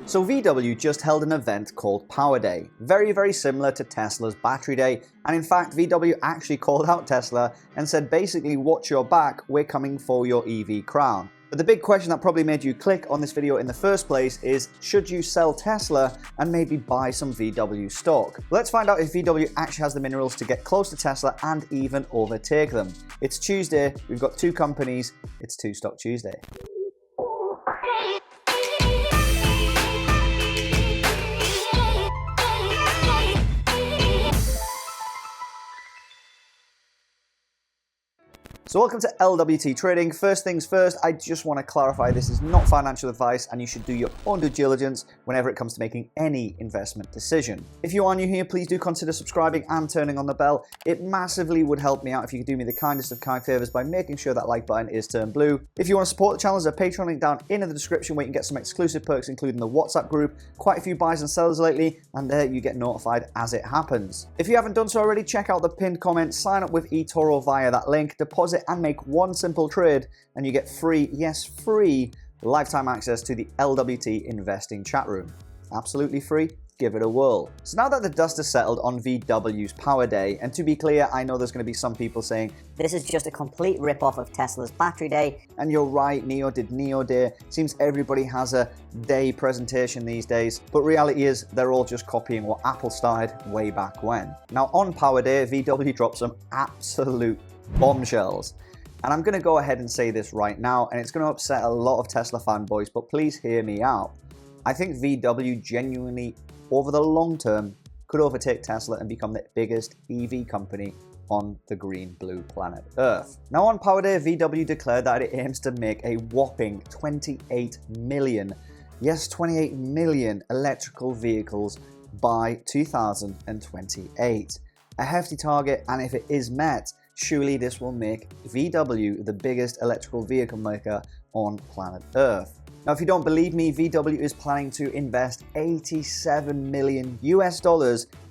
So VW just held an event called Power Day, very similar to Tesla's Battery Day, and in fact VW actually called out Tesla and said basically watch your back, we're coming for your EV crown. But the big question that probably made you click on this video in the first place is, should you sell Tesla and maybe buy some VW stock? Let's find out if VW actually has the minerals to get close to Tesla and even overtake them. It's Tuesday, we've got two companies, it's Two Stock Tuesday. So welcome to LWT Trading. First things first, I just want to clarify this is not financial advice and you should do your own due diligence whenever it comes to making any investment decision. If you are new here, please do consider subscribing and turning on the bell. It massively would help me out if you could do me the kindest of kind favors by making sure that like button is turned blue. If you want to support the channel, there's a Patreon link down in the description where you can get some exclusive perks, including the WhatsApp group, quite a few buys and sellers lately, and there you get notified as it happens. If you haven't done so already, check out the pinned comment, sign up with eTORO via that link, deposit and make one simple trade and you get free, yes free, lifetime access to the LWT investing chat room. Absolutely free, give it a whirl. So now that the dust has settled on VW's Power Day, and to be clear, I know there's going to be some people saying, this is just a complete rip-off of Tesla's Battery Day. And you're right, NIO did NIO Day. Seems everybody has a day presentation these days, but reality is they're all just copying what Apple started way back when. Now on Power Day, VW dropped some absolute bombshells. And I'm going to go ahead and say this right now, and it's going to upset a lot of Tesla fanboys, but please hear me out. I think VW genuinely, over the long term, could overtake Tesla and become the biggest EV company on the green-blue planet Earth. Now on Power Day, VW declared that it aims to make a whopping 28 million, yes 28 million electrical vehicles by 2028. A hefty target, and if it is met, surely this will make VW the biggest electrical vehicle maker on planet Earth. Now, if you don't believe me, VW is planning to invest $87 million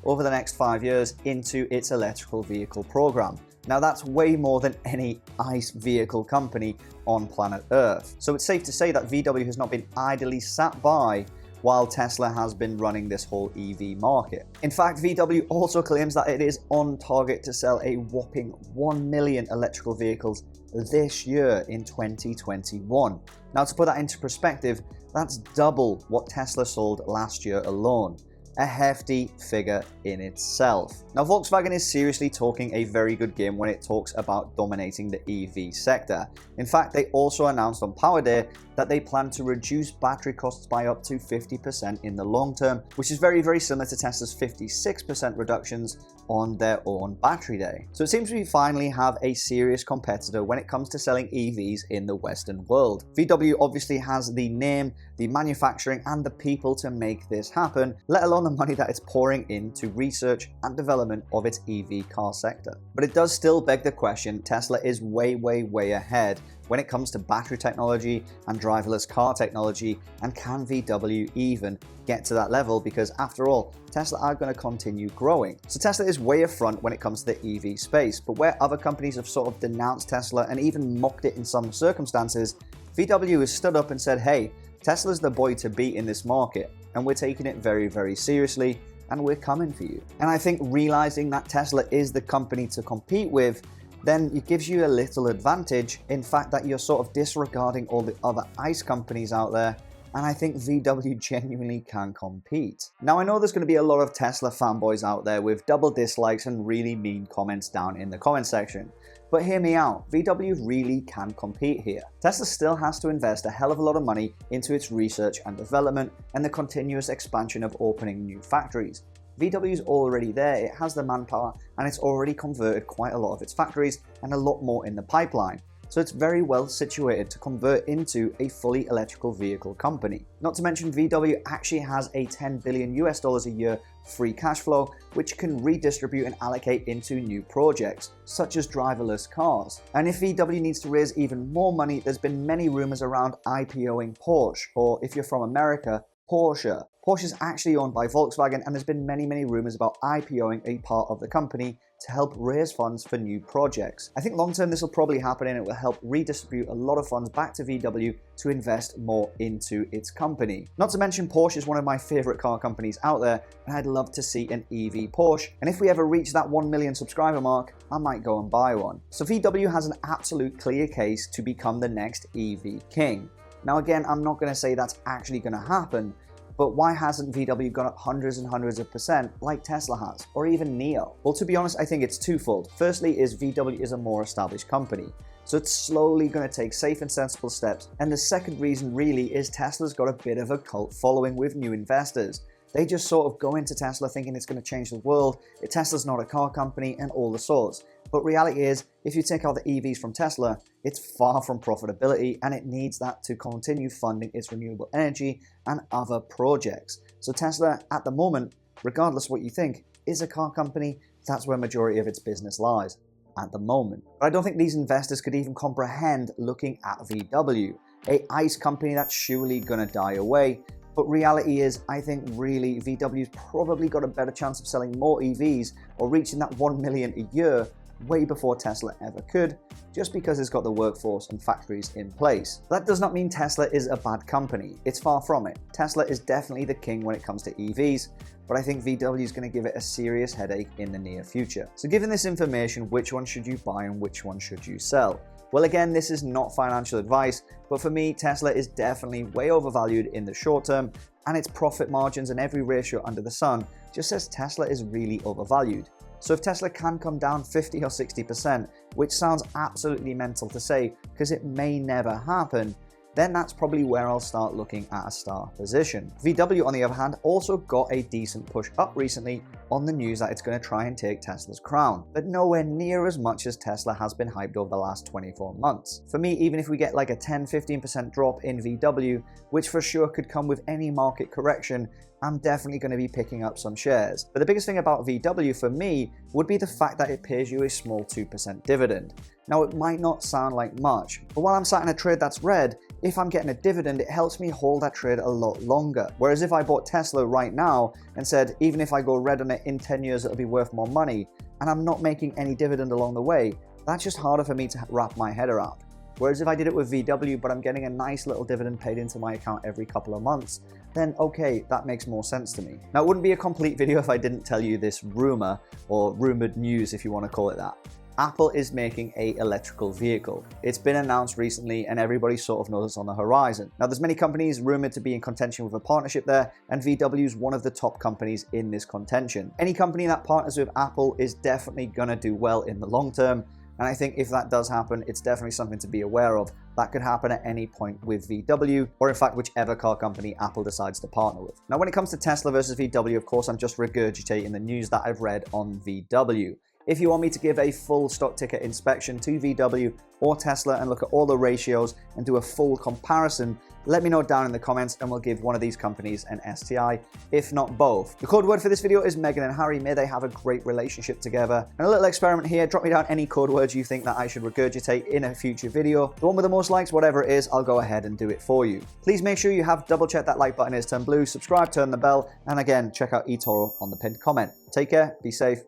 over the next 5 years into its electrical vehicle program. Now, that's way more than any ICE vehicle company on planet Earth. So it's safe to say that VW has not been idly sat by while Tesla has been running this whole EV market. In fact, VW also claims that it is on target to sell a whopping 1 million electrical vehicles this year in 2021. Now, to put that into perspective, that's double what Tesla sold last year alone. A hefty figure in itself. Now, Volkswagen is seriously talking a very good game when it talks about dominating the EV sector. In fact, they also announced on Power Day that they plan to reduce battery costs by up to 50% in the long term, which is very similar to Tesla's 56% reductions on their own Battery Day. So it seems we finally have a serious competitor when it comes to selling EVs in the Western world. VW obviously has the name, the manufacturing, and the people to make this happen, let alone the money that it's pouring into research and development of its EV car sector. But it does still beg the question, Tesla is way ahead when it comes to battery technology and driverless car technology, and can VW even get to that level? Because after all, Tesla are going to continue growing. So Tesla is way front when it comes to the EV space, but where other companies have sort of denounced Tesla and even mocked it in some circumstances, VW has stood up and said, hey, Tesla's the boy to beat in this market, and we're taking it very seriously, and we're coming for you. And I think realizing that Tesla is the company to compete with, then it gives you a little advantage in fact that you're sort of disregarding all the other ICE companies out there, and I think VW genuinely can compete. Now, I know there's going to be a lot of Tesla fanboys out there with double dislikes and really mean comments down in the comment section. But hear me out, VW really can compete here. Tesla still has to invest a hell of a lot of money into its research and development and the continuous expansion of opening new factories. VW is already there, it has the manpower, and it's already converted quite a lot of its factories and a lot more in the pipeline. So it's very well situated to convert into a fully electrical vehicle company. Not to mention VW actually has a $10 billion a year free cash flow, which can redistribute and allocate into new projects, such as driverless cars. And if VW needs to raise even more money, there's been many rumors around IPOing Porsche, or if you're from America, Porsche. Porsche is actually owned by Volkswagen, and there's been many rumors about IPOing a part of the company to help raise funds for new projects. I think long term this will probably happen, and it will help redistribute a lot of funds back to VW to invest more into its company. Not to mention, Porsche is one of my favorite car companies out there, and I'd love to see an EV Porsche. And if we ever reach that 1 million subscriber mark, I might go and buy one. So VW has an absolute clear case to become the next EV king. Now again, I'm not going to say that's actually going to happen, but why hasn't VW gone up hundreds and hundreds of percent like Tesla has, or even NIO? Well, to be honest, I think it's twofold. Firstly is VW is a more established company, so it's slowly going to take safe and sensible steps. And the second reason really is Tesla's got a bit of a cult following with new investors. They just sort of go into Tesla thinking it's going to change the world, Tesla's not a car company, and all the sorts. But reality is, if you take out the EVs from Tesla, it's far from profitability, and it needs that to continue funding its renewable energy and other projects. So Tesla, at the moment, regardless of what you think, is a car company. That's where majority of its business lies at the moment. But I don't think these investors could even comprehend looking at VW, a ICE company that's surely going to die away. But reality is, I think really VW's probably got a better chance of selling more EVs or reaching that 1 million a year way before Tesla ever could, just because it's got the workforce and factories in place. That does not mean Tesla is a bad company. It's far from it. Tesla is definitely the king when it comes to EVs, but I think VW is going to give it a serious headache in the near future. So given this information, which one should you buy and which one should you sell? Well, again, this is not financial advice, but for me, Tesla is definitely way overvalued in the short term, and its profit margins and every ratio under the sun just says Tesla is really overvalued. So if Tesla can come down 50 or 60%, which sounds absolutely mental to say because it may never happen, then that's probably where I'll start looking at a star position. VW, on the other hand, also got a decent push up recently on the news that it's going to try and take Tesla's crown, but nowhere near as much as Tesla has been hyped over the last 24 months. For me, even if we get like a 10-15% drop in VW, which for sure could come with any market correction, I'm definitely going to be picking up some shares. But the biggest thing about VW for me would be the fact that it pays you a small 2% dividend. Now, it might not sound like much, but while I'm sat in a trade that's red, if I'm getting a dividend, it helps me hold that trade a lot longer. Whereas if I bought Tesla right now and said, even if I go red on it in 10 years, it'll be worth more money, and I'm not making any dividend along the way, that's just harder for me to wrap my head around. Whereas if I did it with VW, but I'm getting a nice little dividend paid into my account every couple of months, then okay, that makes more sense to me. Now, it wouldn't be a complete video if I didn't tell you this rumor, or rumored news if you want to call it that. Apple is making an electrical vehicle. It's been announced recently, and everybody sort of knows it's on the horizon. Now, there's many companies rumored to be in contention with a partnership there, and VW is one of the top companies in this contention. Any company that partners with Apple is definitely going to do well in the long term, and I think if that does happen, it's definitely something to be aware of. That could happen at any point with VW, or in fact, whichever car company Apple decides to partner with. Now, when it comes to Tesla versus VW, of course, I'm just regurgitating the news that I've read on VW. If you want me to give a full stock ticker inspection to VW or Tesla and look at all the ratios and do a full comparison, let me know down in the comments and we'll give one of these companies an STI, if not both. The code word for this video is Meghan and Harry. May they have a great relationship together. And a little experiment here, drop me down any code words you think that I should regurgitate in a future video. The one with the most likes, whatever it is, I'll go ahead and do it for you. Please make sure you have double checked that like button is turned blue, subscribe, turn the bell, and again, check out eToro on the pinned comment. Take care, be safe,